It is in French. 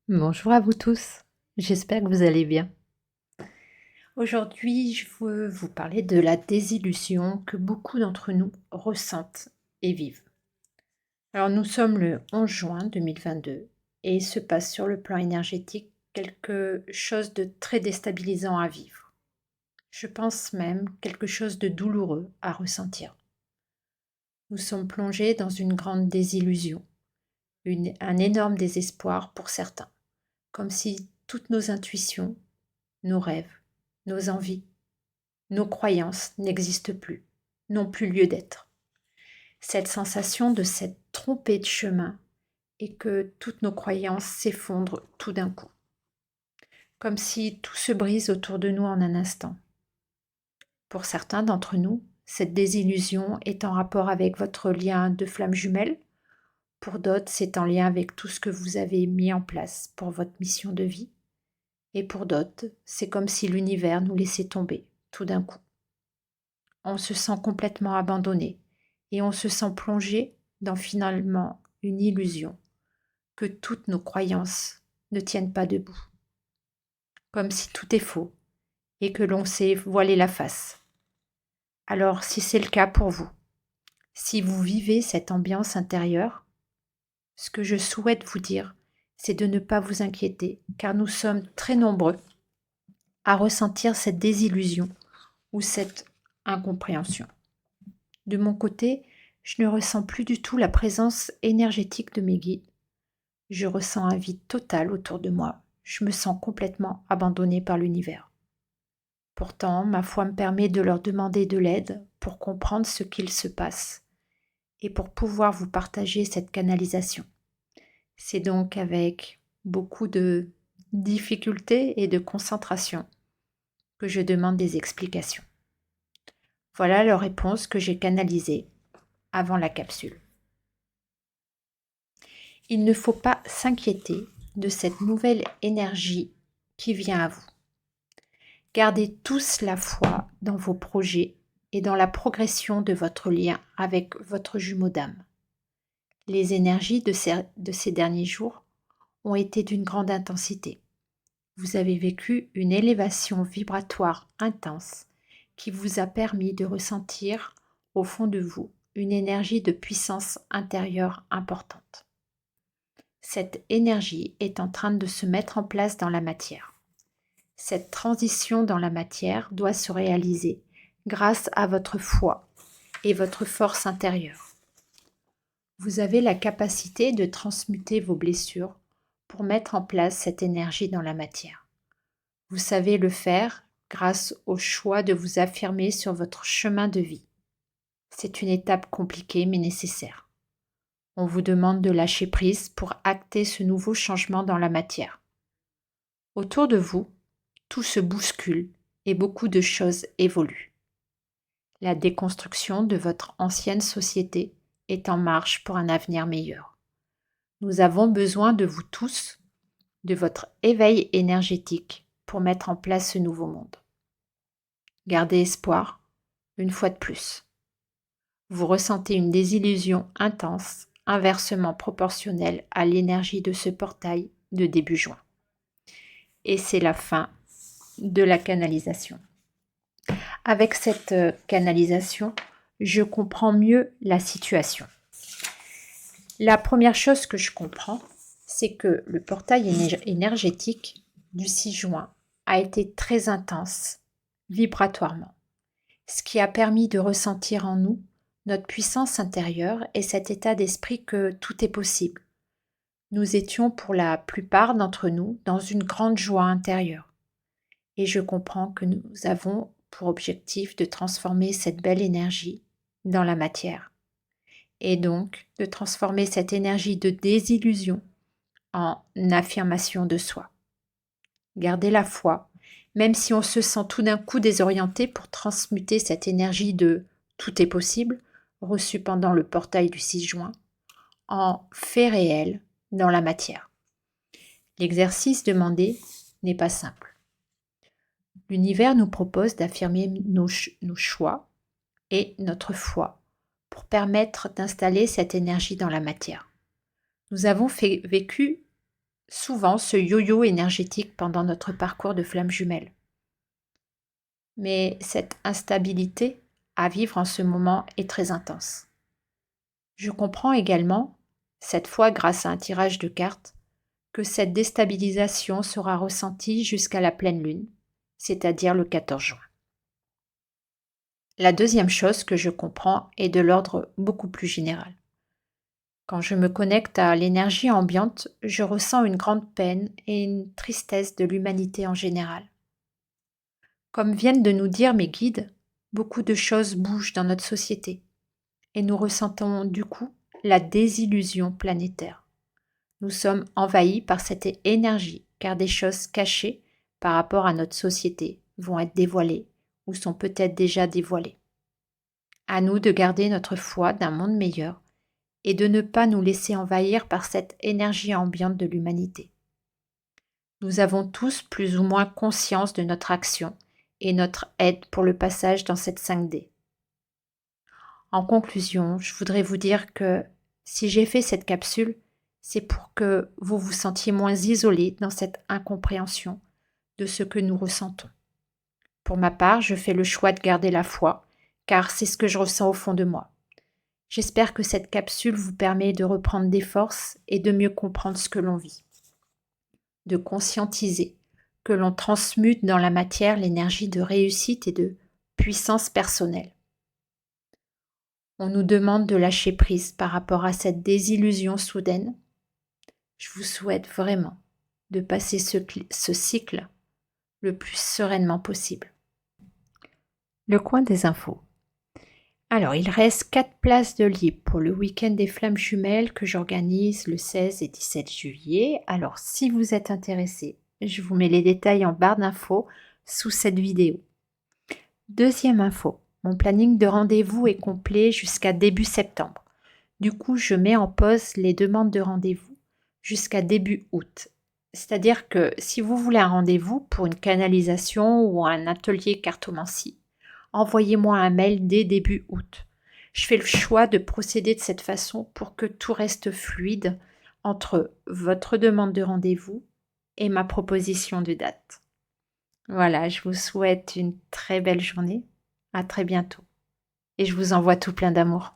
Bonjour à vous tous, j'espère que vous allez bien. Aujourd'hui, je veux vous parler de la désillusion que beaucoup d'entre nous ressentent et vivent. Alors nous sommes le 11 juin 2022 et il se passe sur le plan énergétique quelque chose de très déstabilisant à vivre. Je pense même quelque chose de douloureux à ressentir. Nous sommes plongés dans une grande désillusion, un énorme désespoir pour certains, comme si toutes nos intuitions, nos rêves, nos envies, nos croyances n'existent plus, n'ont plus lieu d'être. Cette sensation de s'être trompé de chemin et que toutes nos croyances s'effondrent tout d'un coup, comme si tout se brise autour de nous en un instant. Pour certains d'entre nous, cette désillusion est en rapport avec votre lien de flamme jumelle. Pour d'autres, c'est en lien avec tout ce que vous avez mis en place pour votre mission de vie. Et pour d'autres, c'est comme si l'univers nous laissait tomber tout d'un coup. On se sent complètement abandonné et on se sent plongé dans finalement une illusion que toutes nos croyances ne tiennent pas debout, comme si tout est faux et que l'on s'est voilé la face. Alors si c'est le cas pour vous, si vous vivez cette ambiance intérieure, ce que je souhaite vous dire, c'est de ne pas vous inquiéter, car nous sommes très nombreux à ressentir cette désillusion ou cette incompréhension. De mon côté, je ne ressens plus du tout la présence énergétique de mes guides. Je ressens un vide total autour de moi. Je me sens complètement abandonnée par l'univers. Pourtant, ma foi me permet de leur demander de l'aide pour comprendre ce qu'il se passe et pour pouvoir vous partager cette canalisation. C'est donc avec beaucoup de difficultés et de concentration que je demande des explications. Voilà leur réponse que j'ai canalisée avant la capsule. Il ne faut pas s'inquiéter de cette nouvelle énergie qui vient à vous. Gardez tous la foi dans vos projets et dans la progression de votre lien avec votre jumeau d'âme. Les énergies de ces derniers jours ont été d'une grande intensité. Vous avez vécu une élévation vibratoire intense qui vous a permis de ressentir au fond de vous une énergie de puissance intérieure importante. Cette énergie est en train de se mettre en place dans la matière. Cette transition dans la matière doit se réaliser grâce à votre foi et votre force intérieure. Vous avez la capacité de transmuter vos blessures pour mettre en place cette énergie dans la matière. Vous savez le faire grâce au choix de vous affirmer sur votre chemin de vie. C'est une étape compliquée mais nécessaire. On vous demande de lâcher prise pour acter ce nouveau changement dans la matière. Autour de vous, tout se bouscule et beaucoup de choses évoluent. La déconstruction de votre ancienne société est en marche pour un avenir meilleur. Nous avons besoin de vous tous, de votre éveil énergétique pour mettre en place ce nouveau monde. Gardez espoir, une fois de plus. Vous ressentez une désillusion intense, inversement proportionnelle à l'énergie de ce portail de début juin. Et c'est la fin de la canalisation. Avec cette canalisation, je comprends mieux la situation. La première chose que je comprends, c'est que le portail énergétique du 6 juin a été très intense, vibratoirement, ce qui a permis de ressentir en nous notre puissance intérieure et cet état d'esprit que tout est possible. Nous étions pour la plupart d'entre nous dans une grande joie intérieure. Et je comprends que nous avons pour objectif de transformer cette belle énergie dans la matière. Et donc de transformer cette énergie de désillusion en affirmation de soi. Gardez la foi, même si on se sent tout d'un coup désorienté pour transmuter cette énergie de tout est possible, reçue pendant le portail du 6 juin, en fait réel dans la matière. L'exercice demandé n'est pas simple. L'univers nous propose d'affirmer nos choix et notre foi pour permettre d'installer cette énergie dans la matière. Nous avons vécu souvent ce yo-yo énergétique pendant notre parcours de flamme jumelle. Mais cette instabilité à vivre en ce moment est très intense. Je comprends également, cette fois grâce à un tirage de cartes, que cette déstabilisation sera ressentie jusqu'à la pleine lune, c'est-à-dire le 14 juin. La deuxième chose que je comprends est de l'ordre beaucoup plus général. Quand je me connecte à l'énergie ambiante, je ressens une grande peine et une tristesse de l'humanité en général. Comme viennent de nous dire mes guides, beaucoup de choses bougent dans notre société et nous ressentons du coup la désillusion planétaire. Nous sommes envahis par cette énergie car des choses cachées par rapport à notre société vont être dévoilées ou sont peut-être déjà dévoilées. À nous de garder notre foi d'un monde meilleur et de ne pas nous laisser envahir par cette énergie ambiante de l'humanité. Nous avons tous plus ou moins conscience de notre action et notre aide pour le passage dans cette 5D. En conclusion, je voudrais vous dire que si j'ai fait cette capsule, c'est pour que vous vous sentiez moins isolés dans cette incompréhension de ce que nous ressentons. Pour ma part, je fais le choix de garder la foi, car c'est ce que je ressens au fond de moi. J'espère que cette capsule vous permet de reprendre des forces et de mieux comprendre ce que l'on vit. De conscientiser que l'on transmute dans la matière l'énergie de réussite et de puissance personnelle. On nous demande de lâcher prise par rapport à cette désillusion soudaine. Je vous souhaite vraiment de passer ce cycle le plus sereinement possible. Le coin des infos. Alors, il reste 4 places de libre pour le week-end des flammes jumelles que j'organise le 16 et 17 juillet. Alors, si vous êtes intéressé, je vous mets les détails en barre d'infos sous cette vidéo. Deuxième info, mon planning de rendez-vous est complet jusqu'à début septembre. Du coup, je mets en pause les demandes de rendez-vous jusqu'à début août. C'est-à-dire que si vous voulez un rendez-vous pour une canalisation ou un atelier cartomancie, envoyez-moi un mail dès début août. Je fais le choix de procéder de cette façon pour que tout reste fluide entre votre demande de rendez-vous et ma proposition de date. Voilà, je vous souhaite une très belle journée. À très bientôt. Et je vous envoie tout plein d'amour.